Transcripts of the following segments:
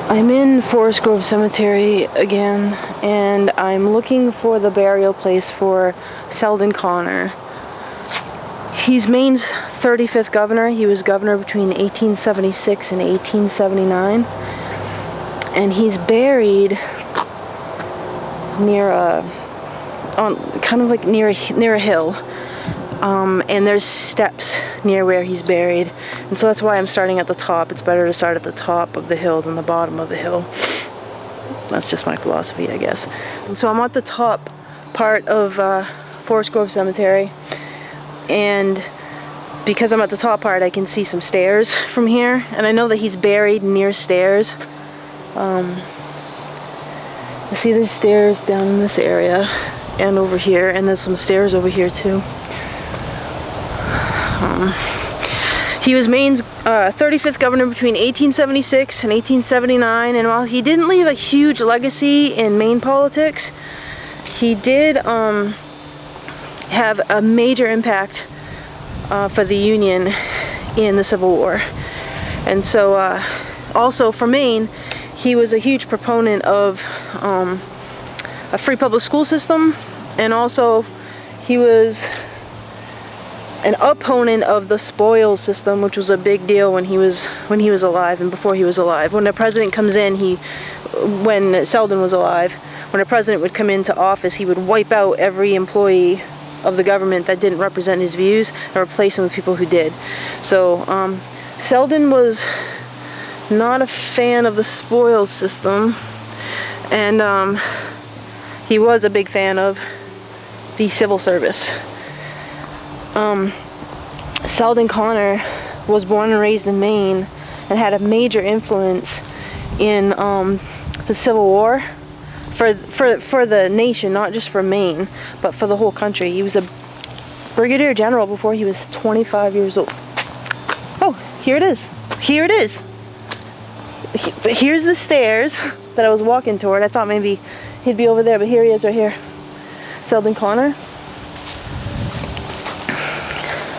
I'm in Forest Grove Cemetery again, and I'm looking for the burial place for Selden Connor. He's Maine's 35th governor. He was governor between 1876 and 1879, and he's buried near near a hill. And there's steps near where he's buried, and so that's why I'm starting at the top. It's better to start at the top of the hill than the bottom of the hill. That's just my philosophy, I guess. And so I'm at the top part of Forest Grove Cemetery, and because I'm at the top part, I can see some stairs from here, and I know that he's buried near stairs. I see there's stairs down in this area and over here, and there's some stairs over here too. He was Maine's 35th governor between 1876 and 1879, and while he didn't leave a huge legacy in Maine politics, he did have a major impact for the Union in the Civil War. And so also for Maine, he was a huge proponent of a free public school system, and also he was an opponent of the spoils system, which was a big deal when he was alive and before he was alive. When a president comes in, when Selden was alive, when a president would come into office, he would wipe out every employee of the government that didn't represent his views and replace them with people who did. So Selden was not a fan of the spoils system, and he was a big fan of the civil service. Selden Connor was born and raised in Maine and had a major influence in the Civil War for the nation, not just for Maine, but for the whole country. He was a Brigadier General before he was 25 years old. Oh, here it is. Here it is. Here's the stairs that I was walking toward. I thought maybe he'd be over there, but here he is right here. Selden Connor.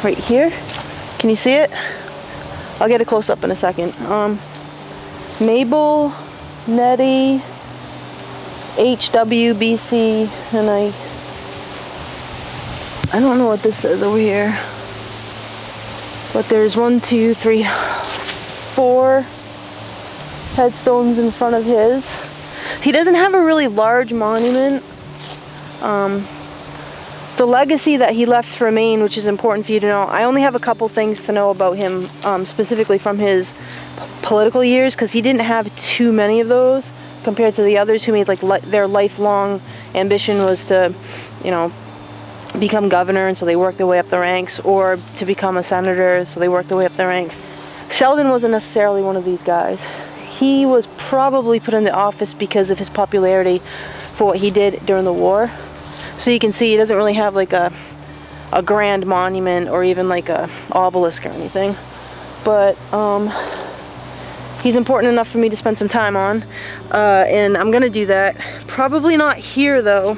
Right here. Can you see it? I'll get a close up in a second. Mabel, Nettie, HWBC, and I don't know what this says over here, but there's 1, 2, 3, 4 headstones in front of his. He doesn't have a really large monument. The legacy that he left for Maine, which is important for you to know, I only have a couple things to know about him, specifically from his political years, because he didn't have too many of those compared to the others who made their lifelong ambition was to, become governor, and so they worked their way up the ranks, or to become a senator, so they worked their way up the ranks. Selden wasn't necessarily one of these guys. He was probably put into office because of his popularity for what he did during the war. So you can see he doesn't really have like a grand monument or even like a obelisk or anything. But he's important enough for me to spend some time on. And I'm going to do that. Probably not here though,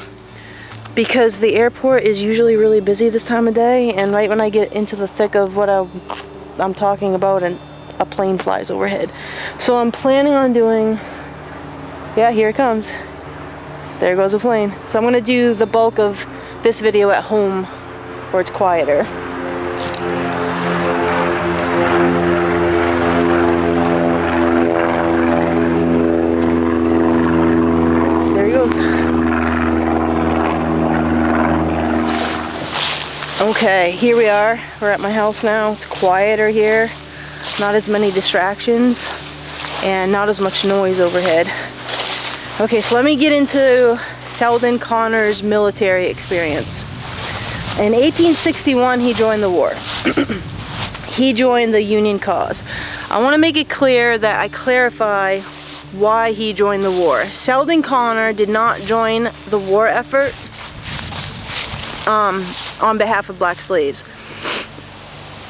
because the airport is usually really busy this time of day. And right when I get into the thick of what I'm talking about, and a plane flies overhead. So I'm planning on doing, yeah, here it comes. There goes a plane. So I'm going to do the bulk of this video at home where it's quieter. There he goes. Okay, here we are. We're at my house now. It's quieter here. Not as many distractions and not as much noise overhead. Okay, so let me get into Selden Connor's military experience. In 1861, he joined the war. He joined the Union cause. I want to make it clear that I clarify why he joined the war. Selden Connor did not join the war effort on behalf of black slaves.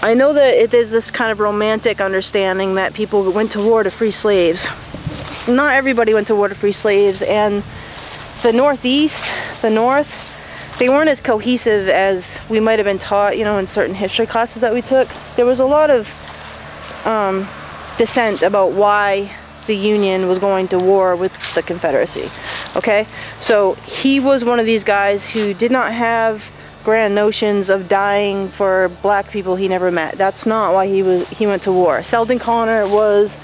I know that there's this kind of romantic understanding that people went to war to free slaves. Not everybody went to war to free slaves, and the Northeast, the North, they weren't as cohesive as we might have been taught, in certain history classes that we took. There was a lot of dissent about why the Union was going to war with the Confederacy. Okay, so he was one of these guys who did not have grand notions of dying for black people he never met. That's not why he went to war. Selden Connor was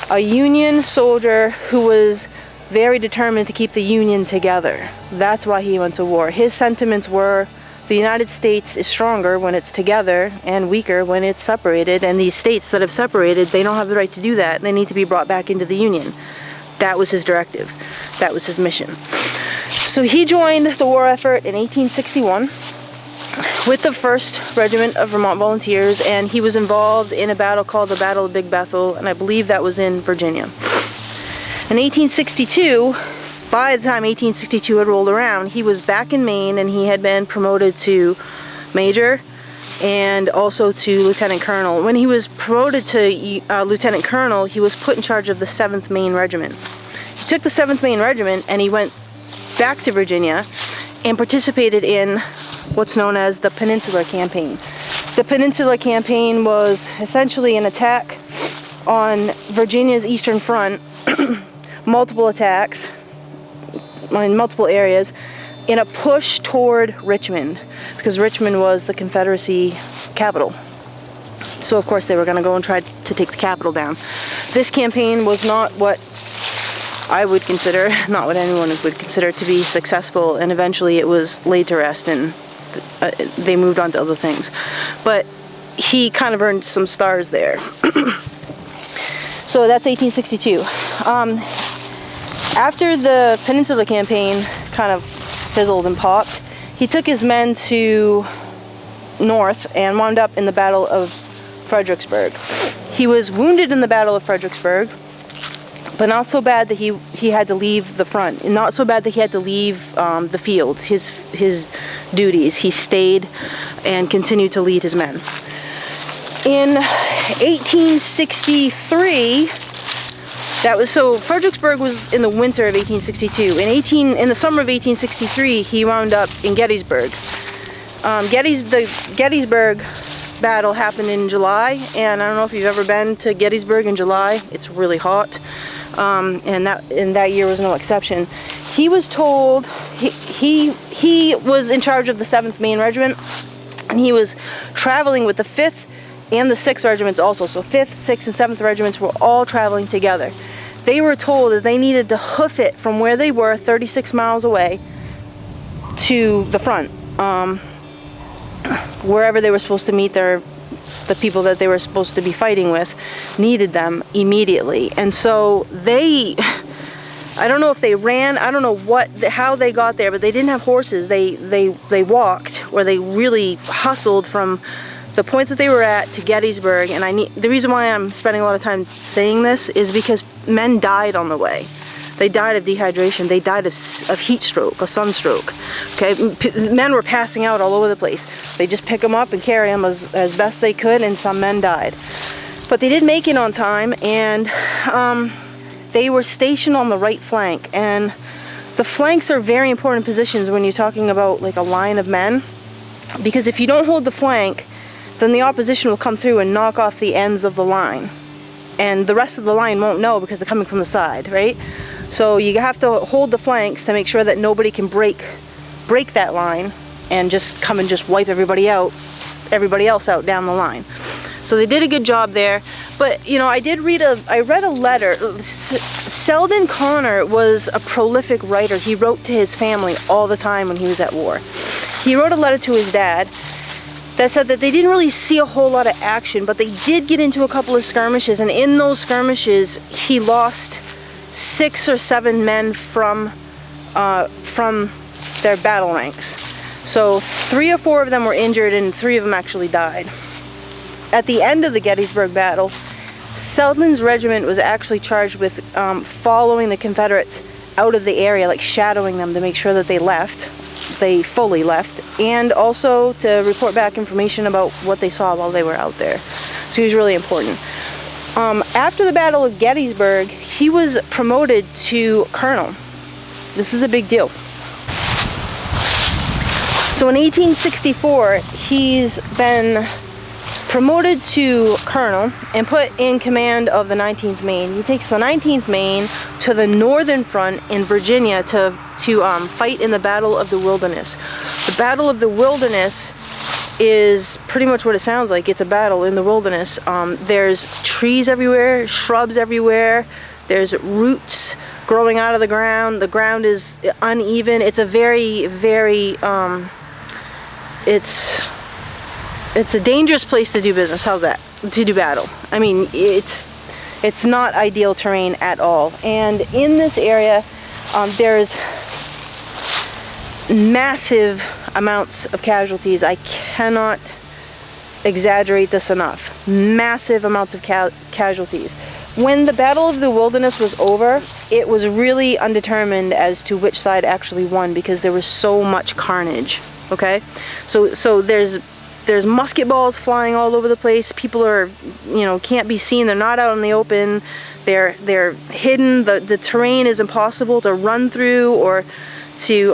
a Union soldier who was very determined to keep the Union together. That's why he went to war. His sentiments were, the United States is stronger when it's together and weaker when it's separated, and these states that have separated, they don't have the right to do that. They need to be brought back into the Union. That was his directive. That was his mission. So he joined the war effort in 1861 with the 1st Regiment of Vermont Volunteers, and he was involved in a battle called the Battle of Big Bethel, and I believe that was in Virginia. In 1862, by the time 1862 had rolled around, he was back in Maine, and he had been promoted to major and also to lieutenant colonel. When he was promoted to lieutenant colonel, he was put in charge of the 7th Maine Regiment. He took the 7th Maine Regiment and he went back to Virginia and participated in what's known as the Peninsula Campaign. The Peninsula Campaign was essentially an attack on Virginia's eastern front, multiple attacks in multiple areas, in a push toward Richmond, because Richmond was the Confederacy capital. So of course they were going to go and try to take the capital down. This campaign was not what I would consider, not what anyone would consider to be successful, and eventually it was laid to rest and they moved on to other things. But he kind of earned some stars there. So that's 1862. After the Peninsula Campaign kind of fizzled and popped, he took his men to north and wound up in the Battle of Fredericksburg. He was wounded in the Battle of Fredericksburg, but not so bad that he had to leave the front, and not so bad that he had to leave the field, his duties. He stayed and continued to lead his men. In 1863, so Fredericksburg was in the winter of 1862. In the summer of 1863, he wound up in Gettysburg. The Gettysburg battle happened in July, and I don't know if you've ever been to Gettysburg in July. It's really hot, and that year was no exception. He was told he was in charge of the 7th Maine Regiment, and he was traveling with the 5th and the 6th regiments also. So 5th, 6th, and 7th regiments were all traveling together. They were told that they needed to hoof it from where they were, 36 miles away, to the front, wherever they were supposed to meet the people that they were supposed to be fighting with needed them immediately. And so I don't know if they ran, I don't know how they got there, but they didn't have horses. They walked, or they really hustled from the point that they were at to Gettysburg. And the reason why I'm spending a lot of time saying this is because men died on the way. They died of dehydration. They died of heat stroke, or sunstroke. Okay, men were passing out all over the place. They just pick them up and carry them as best they could, and some men died. But they did make it on time, and they were stationed on the right flank. And the flanks are very important positions when you're talking about like a line of men, because if you don't hold the flank, then the opposition will come through and knock off the ends of the line, and the rest of the line won't know because they're coming from the side, right? So you have to hold the flanks to make sure that nobody can break that line and just come and just wipe everybody else out down the line. So they did a good job there. But you know, I read a letter. Selden Connor was a prolific writer. He wrote to his family all the time when he was at war. He wrote a letter to his dad that said that they didn't really see a whole lot of action, but they did get into a couple of skirmishes, and in those skirmishes he lost 6 or 7 men from their battle ranks. So 3 or 4 of them were injured, and 3 of them actually died. At the end of the Gettysburg battle, Selden's regiment was actually charged with following the Confederates out of the area, like shadowing them to make sure that they fully left, and also to report back information about what they saw while they were out there. So he was really important. After the Battle of Gettysburg, he was promoted to colonel. This is a big deal. So in 1864, he's been promoted to colonel and put in command of the 19th Maine. He takes the 19th Maine to the northern front in Virginia to fight in the Battle of the Wilderness. The Battle of the Wilderness is pretty much what it sounds like. It's a battle in the wilderness. There's trees everywhere, shrubs everywhere, there's roots growing out of the ground. The ground is uneven. It's a very, very, it's a dangerous place to do business. How's that? To do battle. I mean, it's not ideal terrain at all. And in this area, there's massive amounts of casualties. I cannot exaggerate this enough. Massive amounts of casualties. When the Battle of the Wilderness was over, it was really undetermined as to which side actually won because there was so much carnage. Okay, so there's musket balls flying all over the place. People are, can't be seen. They're not out in the open. They're hidden. The terrain is impossible to run through or to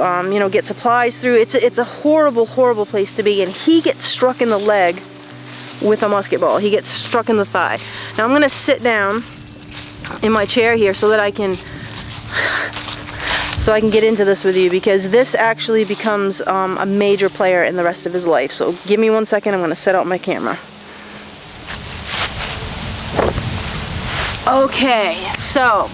get supplies through. It's a horrible, horrible place to be. And he gets struck in the leg with a musket ball. He gets struck in the thigh. Now I'm gonna sit down in my chair here so that I can get into this with you, because this actually becomes a major player in the rest of his life. So give me 1 second. I'm gonna set out my camera. Okay, so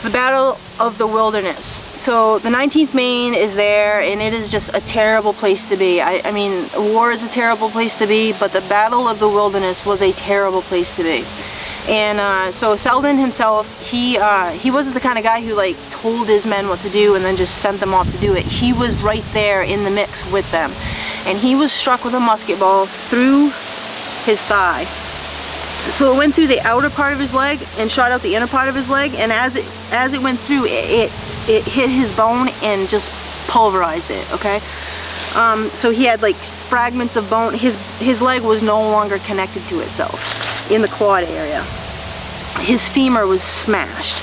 the Battle of the Wilderness. So the 19th Maine is there, and it is just a terrible place to be. I mean, war is a terrible place to be, but the Battle of the Wilderness was a terrible place to be. And so Selden himself, he wasn't the kind of guy who like told his men what to do and then just sent them off to do it. He was right there in the mix with them, and he was struck with a musket ball through his thigh. So it went through the outer part of his leg and shot out the inner part of his leg, and as it went through, it hit his bone and just pulverized it. Okay, so he had like fragments of bone. His leg was no longer connected to itself in the quad area. His femur was smashed.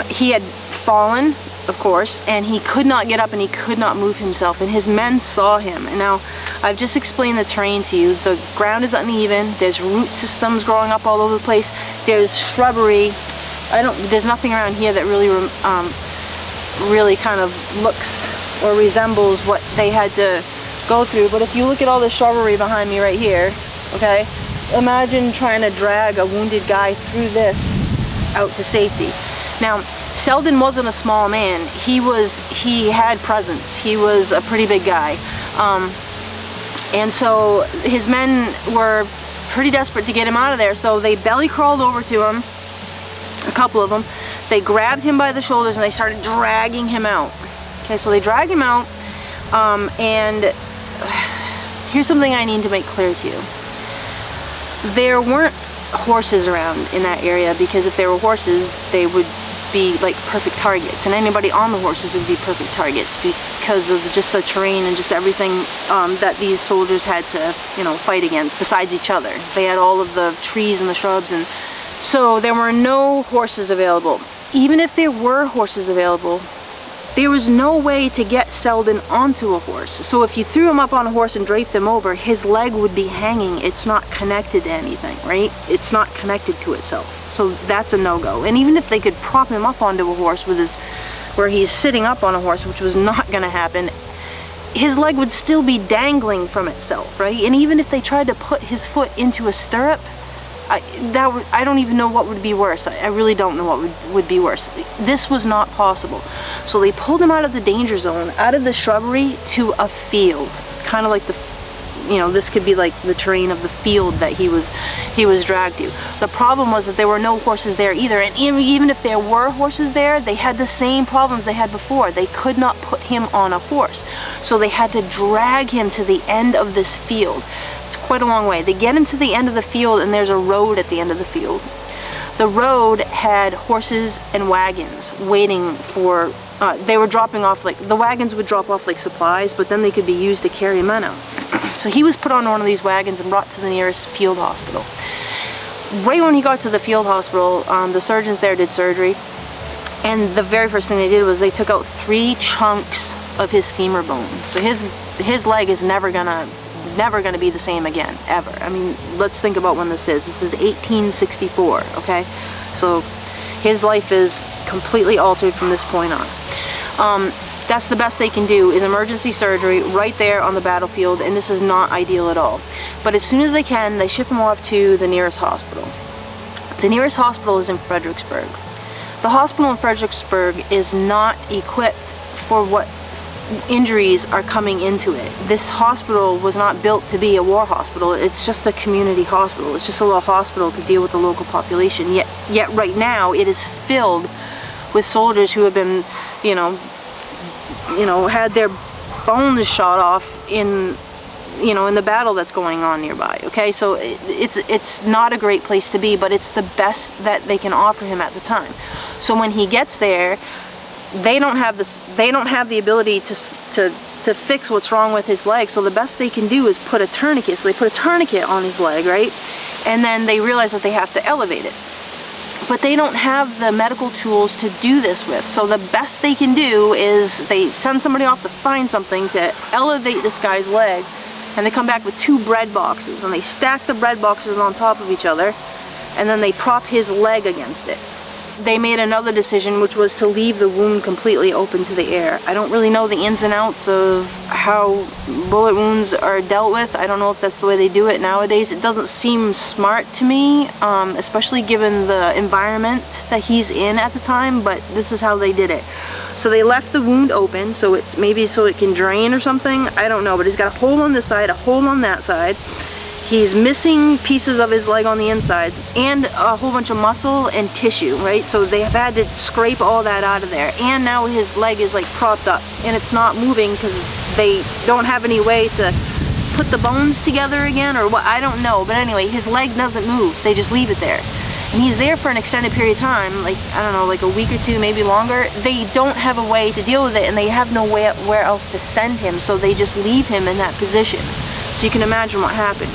He had fallen, of course, and he could not get up and he could not move himself, and his men saw him. And now I've just explained the terrain to you. The ground is uneven. There's root systems growing up all over the place. There's shrubbery. There's nothing around here that really kind of looks or resembles what they had to go through. But if you look at all the shrubbery behind me right here, okay, imagine trying to drag a wounded guy through this out to safety. Now, Selden wasn't a small man. He had presence. He was a pretty big guy. And so his men were pretty desperate to get him out of there, so they belly crawled over to him, a couple of them. They grabbed him by the shoulders and they started dragging him out. Okay, so they drag him out, and here's something I need to make clear to you. There weren't horses around in that area, because if there were horses, they would be like perfect targets, and anybody on the horses would be perfect targets because of just the terrain and just everything that these soldiers had to, fight against besides each other. They had all of the trees and the shrubs, and so there were no horses available. Even if there were horses available, there was no way to get Selden onto a horse. So if you threw him up on a horse and draped him over, his leg would be hanging. It's not connected to anything, right? It's not connected to itself. So that's a no-go. And even if they could prop him up onto a horse where he's sitting up on a horse, which was not gonna happen, his leg would still be dangling from itself, right? And even if they tried to put his foot into a stirrup, I don't even know what would be worse. I really don't know what would be worse. This was not possible. So they pulled him out of the danger zone, out of the shrubbery, to a field. Kind of like this could be like the terrain of the field that he was dragged to. The problem was that there were no horses there either. And even if there were horses there, they had the same problems they had before. They could not put him on a horse. So they had to drag him to the end of this field. It's quite a long way. They get him to the end of the field, and there's a road at the end of the field. The road had horses and wagons waiting for, they were dropping off, the wagons would drop off like supplies, but then they could be used to carry men out. So he was put on one of these wagons and brought to the nearest field hospital. Right when he got to the field hospital, the surgeons there did surgery, and the very first thing they did was they took out 3 chunks of his femur bone. So his leg is never gonna never going to be the same again, ever. I mean, let's think about when this is. This is 1864, okay? So his life is completely altered from this point on. That's the best they can do, is emergency surgery right there on the battlefield, and this is not ideal at all. But as soon as they can, they ship him off to the nearest hospital. The nearest hospital is in Fredericksburg. The hospital in Fredericksburg is not equipped for what injuries are coming into it. This hospital was not built to be a war hospital. It's just a community hospital. It's just a little hospital to deal with the local population. Yet right now it is filled with soldiers who have been, you know, had their bones shot off in the battle that's going on nearby. Okay, so it's not a great place to be, but it's the best that they can offer him at the time. So when he gets there, they don't have the ability to fix what's wrong with his leg. So the best they can do is put a tourniquet. So they put a tourniquet on his leg, right? And then they realize that they have to elevate it. But they don't have the medical tools to do this with. So the best they can do is they send somebody off to find something to elevate this guy's leg, and they come back with 2 bread boxes, and they stack the bread boxes on top of each other, and then they prop his leg against it. They made another decision, which was to leave the wound completely open to the air. I don't really know the ins and outs of how bullet wounds are dealt with. I don't know if that's the way they do it nowadays. It doesn't seem smart to me, especially given the environment that he's in at the time, but this is how they did it. So they left the wound open, so it's maybe so it can drain or something. I don't know, but he's got a hole on this side, a hole on that side. He's missing pieces of his leg on the inside and a whole bunch of muscle and tissue, right? So they have had to scrape all that out of there. And now his leg is like propped up and it's not moving because they don't have any way to put the bones together again or what, I don't know. But anyway, his leg doesn't move. They just leave it there. And he's there for an extended period of time, like, I don't know, like a week or 2, maybe longer. They don't have a way to deal with it and they have nowhere else to send him. So they just leave him in that position. So you can imagine what happened.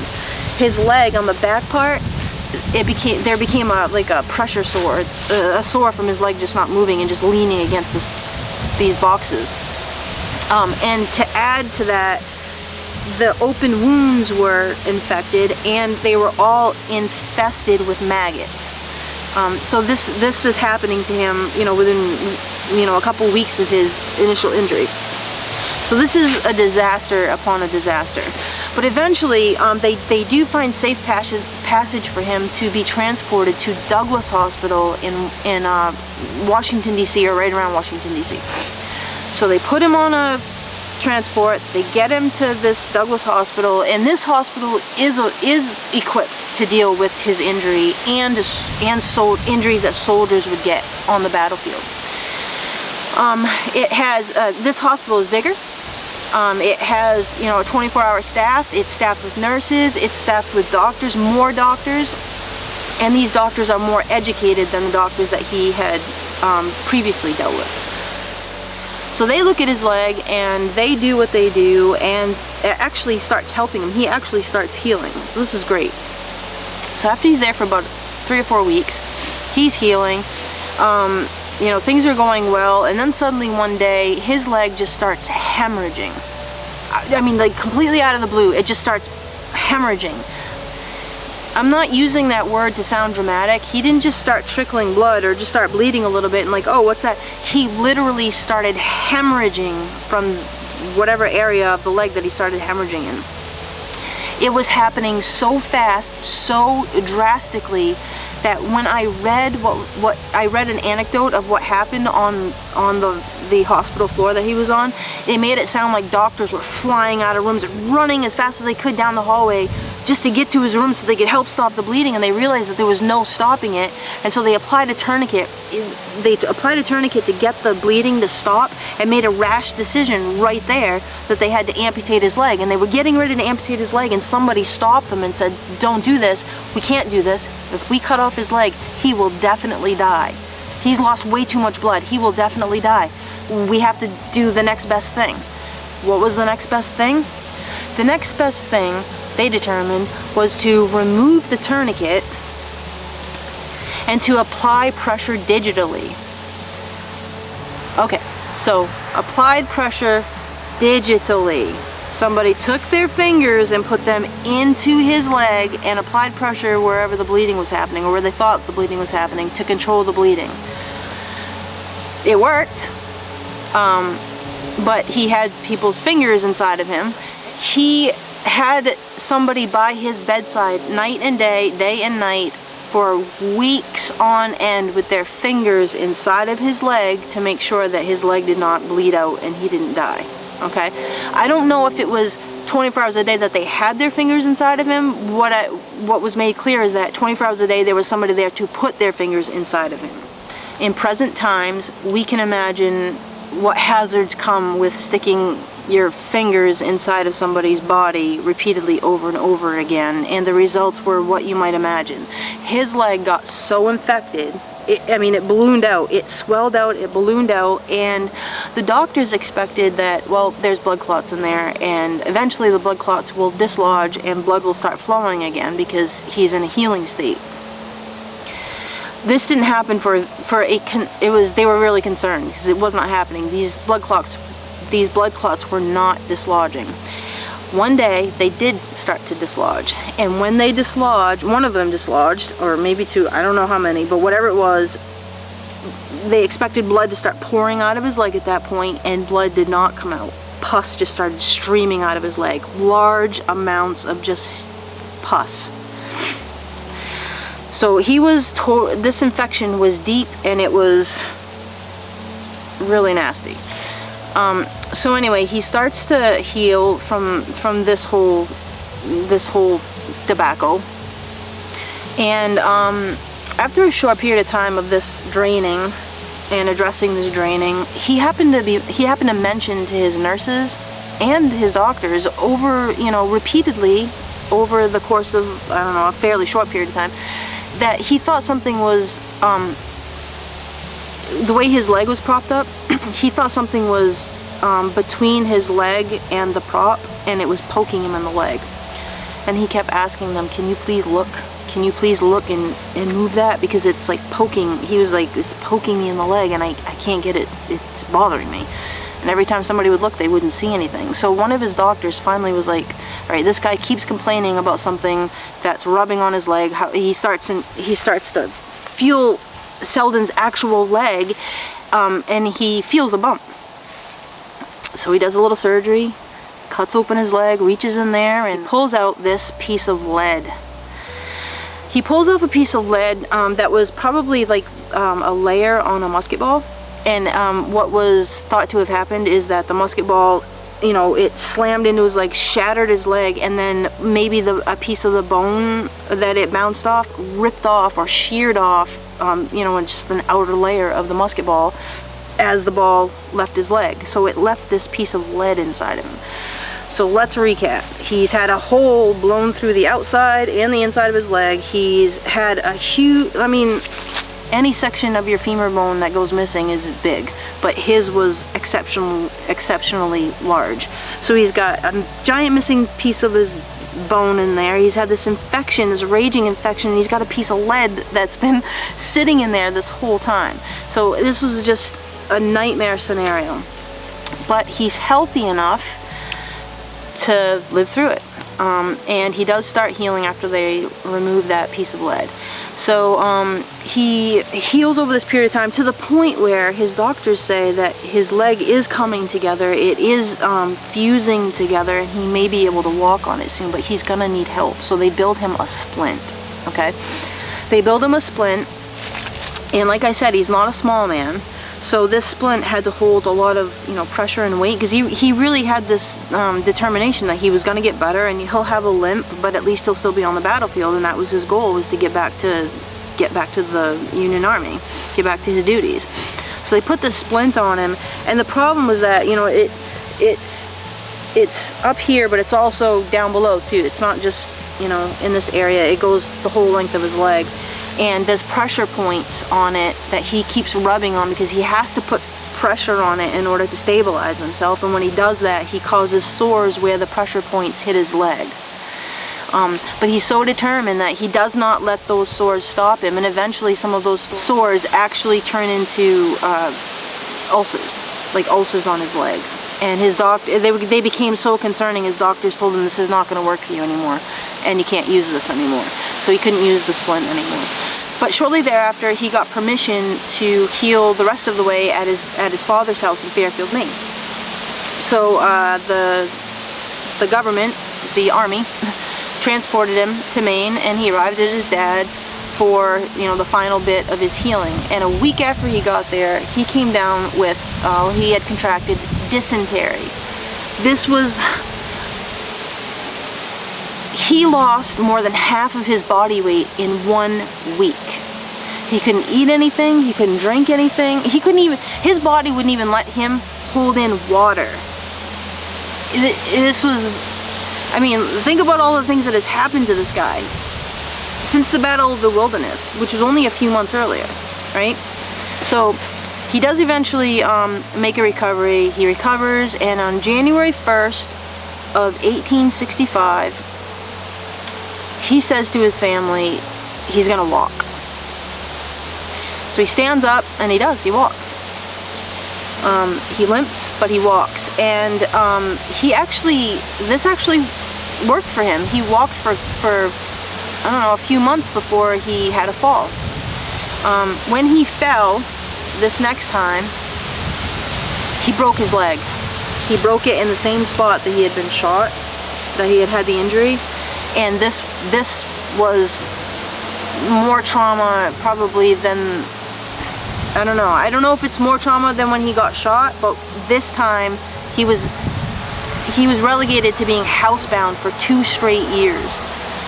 His leg on the back part, there became like a pressure sore, a sore from his leg just not moving and just leaning against these boxes. And to add to that, the open wounds were infected and they were all infested with maggots. So this is happening to him, within, a couple weeks of his initial injury. So this is a disaster upon a disaster. But eventually, they do find safe passage for him to be transported to Douglas Hospital in Washington, D.C., or right around Washington, D.C. So they put him on a transport, they get him to this Douglas Hospital, and this hospital is equipped to deal with his injury and injuries that soldiers would get on the battlefield. It has, this hospital is bigger. It has, a 24-hour staff. It's staffed with nurses. It's staffed with doctors, more doctors. And these doctors are more educated than the doctors that he had previously dealt with. So they look at his leg and they do what they do, and it actually starts helping him. He actually starts healing. So this is great. So after he's there for about 3 or 4 weeks, he's healing. Things are going well, and then suddenly one day his leg just starts hemorrhaging. I mean, like completely out of the blue, it just starts hemorrhaging. I'm not using that word to sound dramatic. He didn't just start trickling blood or just start bleeding a little bit and like, oh, what's that? He literally started hemorrhaging from whatever area of the leg that he started hemorrhaging in. It was happening so fast, so drastically, that when I read I read an anecdote of what happened on the hospital floor that he was on, it made it sound like doctors were flying out of rooms, running as fast as they could down the hallway just to get to his room so they could help stop the bleeding, and they realized that there was no stopping it, and so they applied a tourniquet. They applied a tourniquet to get the bleeding to stop, and made a rash decision right there that they had to amputate his leg. And they were getting ready to amputate his leg, and somebody stopped them and said, don't do this, we can't do this. If we cut off his leg, he will definitely die. He's lost way too much blood, he will definitely die. We have to do the next best thing. What was the next best thing? The next best thing, they determined, was to remove the tourniquet and to apply pressure digitally. Okay, so applied pressure digitally. somebody took their fingers and put them into his leg and applied pressure wherever the bleeding was happening, or where they thought the bleeding was happening, to control the bleeding. It worked, but he had people's fingers inside of him. He had somebody by his bedside night and day and night, for weeks on end, with their fingers inside of his leg to make sure that his leg did not bleed out and he didn't die. Okay, I don't know if it was 24 hours a day that they had their fingers inside of him. What was made clear is that 24 hours a day there was somebody there to put their fingers inside of him. In present times, we can imagine what hazards come with sticking your fingers inside of somebody's body repeatedly over and over again, and the results were what you might imagine. His leg got so infected, it ballooned out, it swelled out, it ballooned out, and the doctors expected that, well, there's blood clots in there, and eventually the blood clots will dislodge and blood will start flowing again because he's in a healing state. This didn't happen they were really concerned because it was not happening. These blood clots were not dislodging. One day they did start to dislodge, and when they dislodged, one of them dislodged, or maybe two, I don't know how many, but whatever it was, they expected blood to start pouring out of his leg at that point, and blood did not come out. Pus just started streaming out of his leg. Large amounts of just pus. So this infection was deep, and it was really nasty. So anyway, he starts to heal from this whole debacle, and after a short period of time of this draining and addressing this draining, he happened to mention to his nurses and his doctors repeatedly over the course of, I don't know, a fairly short period of time, that he thought something was the way his leg was propped up. He thought something was between his leg and the prop, and it was poking him in the leg. And he kept asking them, can you please look? Can you please look and move that? Because it's like poking. He was like, it's poking me in the leg, and I can't get it. It's bothering me. And every time somebody would look, they wouldn't see anything. So one of his doctors finally was like, all right, this guy keeps complaining about something that's rubbing on his leg. He starts to feel Selden's actual leg, and he feels a bump. So he does a little surgery, cuts open his leg, reaches in there, and pulls out this piece of lead. He pulls off a piece of lead that was probably like a layer on a musket ball. And what was thought to have happened is that the musket ball, it slammed into his leg, shattered his leg, and then maybe a piece of the bone that it bounced off ripped off or sheared off, in just an outer layer of the musket ball as the ball left his leg. So it left this piece of lead inside of him. So let's recap. He's had a hole blown through the outside and the inside of his leg. He's had a huge, any section of your femur bone that goes missing is big, but his was exceptionally large. So he's got a giant missing piece of his bone in there. He's had this infection, this raging infection, and he's got a piece of lead that's been sitting in there this whole time. So this was just a nightmare scenario. But he's healthy enough to live through it. And he does start healing after they remove that piece of lead. So he heals over this period of time to the point where his doctors say that his leg is coming together, it is fusing together, and he may be able to walk on it soon, but he's gonna need help. So they build him a splint, okay? They build him a splint, and like I said, he's not a small man. So this splint had to hold a lot of, pressure and weight, because he really had this determination that he was going to get better, and he'll have a limp, but at least he'll still be on the battlefield, and that was his goal, was to get back to the Union Army, get back to his duties. So they put this splint on him, and the problem was that, it's up here, but it's also down below too. It's not just, in this area. It goes the whole length of his leg. And there's pressure points on it that he keeps rubbing on, because he has to put pressure on it in order to stabilize himself. And when he does that, he causes sores where the pressure points hit his leg. But he's so determined that he does not let those sores stop him. And eventually some of those sores actually turn into ulcers, like ulcers on his legs. And his doctor, they became so concerning, his doctors told him, this is not going to work for you anymore, and you can't use this anymore. So he couldn't use the splint anymore. But shortly thereafter, he got permission to heal the rest of the way at his father's house in Fairfield, Maine. So the government, the army, transported him to Maine, and he arrived at his dad's for, you know, the final bit of his healing. And a week after he got there, he came down with, he had contracted dysentery. This was, he lost more than half of his body weight in 1 week. He couldn't eat anything, he couldn't drink anything, he couldn't even, his body wouldn't even let him hold in water. This was, I mean, think about all the things that has happened to this guy since the Battle of the Wilderness, which was only a few months earlier, right? So he does eventually make a recovery. He recovers, and on January 1st of 1865, he says to his family he's gonna walk. So he stands up, and he does, he walks. He limps, but he walks. And this actually worked for him. He walked for I don't know, a few months before he had a fall. When he fell this next time, he broke his leg. He broke it in the same spot that he had been shot, that he had had the injury. And this was more trauma probably than, I don't know. I don't know if it's more trauma than when he got shot, but this time he was relegated to being housebound for 2 straight years.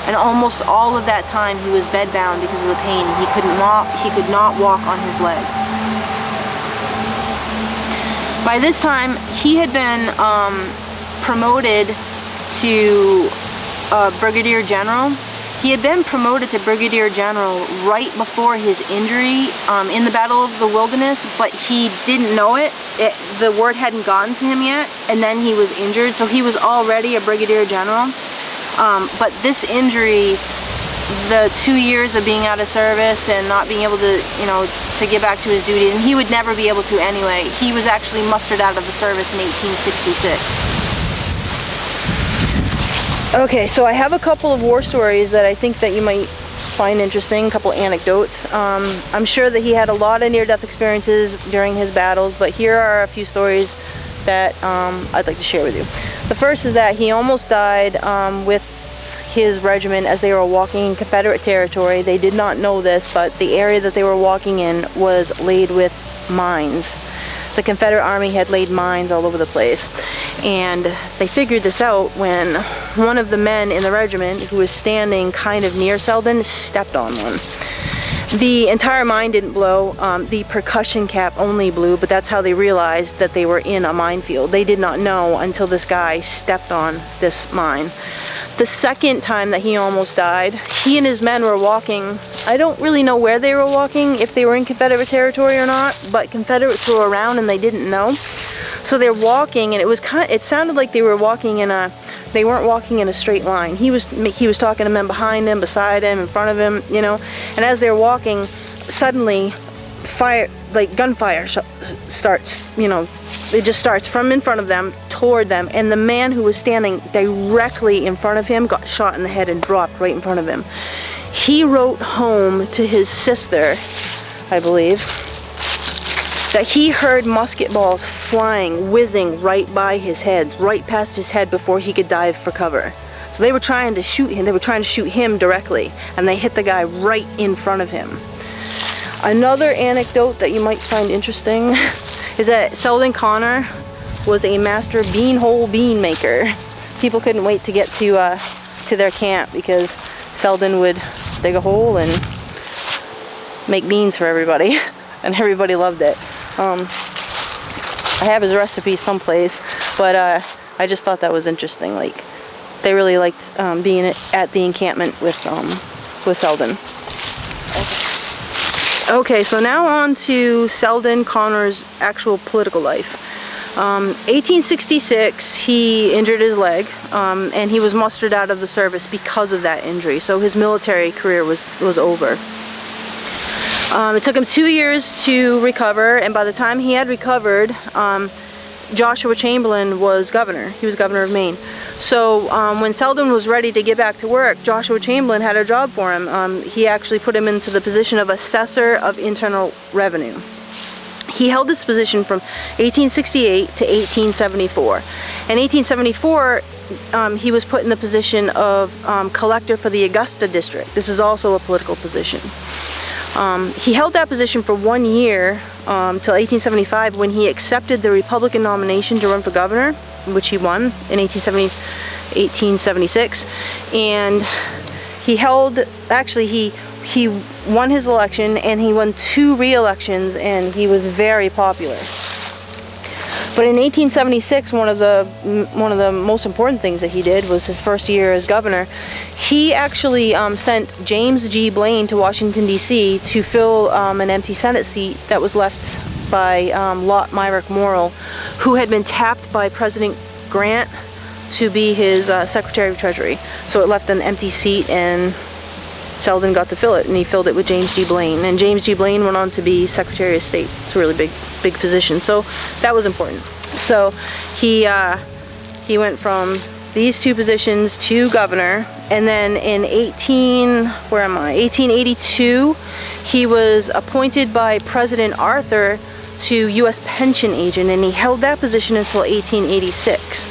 And almost all of that time he was bedbound because of the pain. He could not walk on his leg. By this time, he had been promoted to Brigadier General. He had been promoted to Brigadier General right before his injury in the Battle of the Wilderness, but he didn't know it. The word hadn't gotten to him yet, and then he was injured, so he was already a Brigadier General. But this injury, the 2 years of being out of service and not being able to, you know, to get back to his duties, and he would never be able to anyway. He was actually mustered out of the service in 1866. Okay, so I have a couple of war stories that I think that you might find interesting, a couple anecdotes. I'm sure that he had a lot of near-death experiences during his battles, but here are a few stories that I'd like to share with you. The first is that he almost died with his regiment as they were walking in Confederate territory. They did not know this, but the area that they were walking in was laid with mines. The Confederate Army had laid mines all over the place, and they figured this out when one of the men in the regiment, who was standing kind of near Selden, stepped on one. The entire mine didn't blow, the percussion cap only blew, but that's how they realized that they were in a minefield. They did not know until this guy stepped on this mine. The second time that he almost died, he and his men were walking. I don't really know where they were walking, if they were in Confederate territory or not, but Confederates were around and they didn't know. So they're walking, and it sounded like they were walking they weren't walking in a straight line. He was talking to men behind him, beside him, in front of him, you know. And as they're walking, suddenly fire, like gunfire starts, you know, it just starts from in front of them toward them, and the man who was standing directly in front of him got shot in the head and dropped right in front of him. He wrote home to his sister, I believe, that he heard musket balls flying, whizzing right by his head, right past his head before he could dive for cover. So they were trying to shoot him. They were trying to shoot him directly, and they hit the guy right in front of him. Another anecdote that you might find interesting is that Selden Connor was a master beanhole bean maker. People couldn't wait to get to their camp because Selden would dig a hole and make beans for everybody, and everybody loved it. I have his recipe someplace, but I just thought that was interesting. Like, they really liked being at the encampment with Selden. Okay, so now on to Selden Connor's actual political life. 1866, he injured his leg, and he was mustered out of the service because of that injury. So his military career was over. It took him 2 years to recover, and by the time he had recovered, Joshua Chamberlain was governor. He was governor of Maine. So when Selden was ready to get back to work, Joshua Chamberlain had a job for him. He actually put him into the position of Assessor of Internal Revenue. He held this position from 1868 to 1874. In 1874, he was put in the position of collector for the Augusta District. This is also a political position. He held that position for 1 year till 1875, when he accepted the Republican nomination to run for governor, which he won in 1876. And he held, actually he won his election, and he won 2 re-elections, and he was very popular. But in 1876, one of the most important things that he did was his first year as governor. He actually sent James G. Blaine to Washington, D.C. to fill an empty Senate seat that was left by Lot Myrick Morrill, who had been tapped by President Grant to be his Secretary of Treasury. So it left an empty seat, and Selden got to fill it, and he filled it with James G. Blaine. And James G. Blaine went on to be Secretary of State. It's a really big position. So that was important. So he went from these 2 positions to governor, and then in 1882, he was appointed by President Arthur to U.S. pension agent, and he held that position until 1886.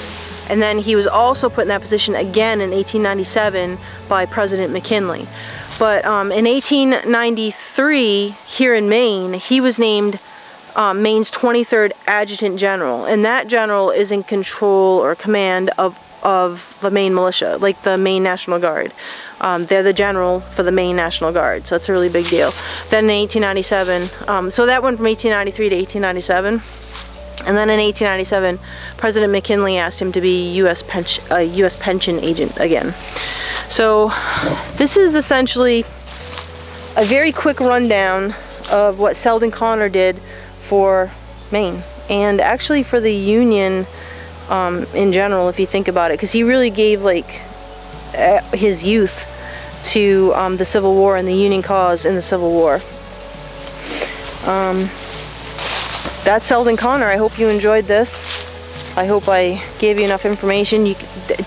And then he was also put in that position again in 1897 by President McKinley. But in 1893, here in Maine, he was named Maine's 23rd Adjutant General, and that general is in control or command of the Maine militia, like the Maine National Guard. They're the general for the Maine National Guard, so that's a really big deal. Then in 1897, so that went from 1893 to 1897. And then in 1897, President McKinley asked him to be U.S. pension agent again. So this is essentially a very quick rundown of what Selden Connor did for Maine, and actually for the Union in general, if you think about it, because he really gave his youth to the Civil War and the Union cause in the Civil War. That's Selden Connor. I hope you enjoyed this. I hope I gave you enough information. You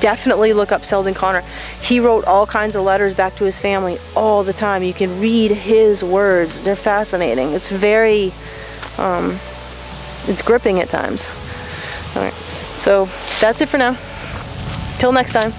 definitely look up Selden Connor. He wrote all kinds of letters back to his family all the time. You can read his words. They're fascinating. It's very, it's gripping at times. All right. So that's it for now. Till next time.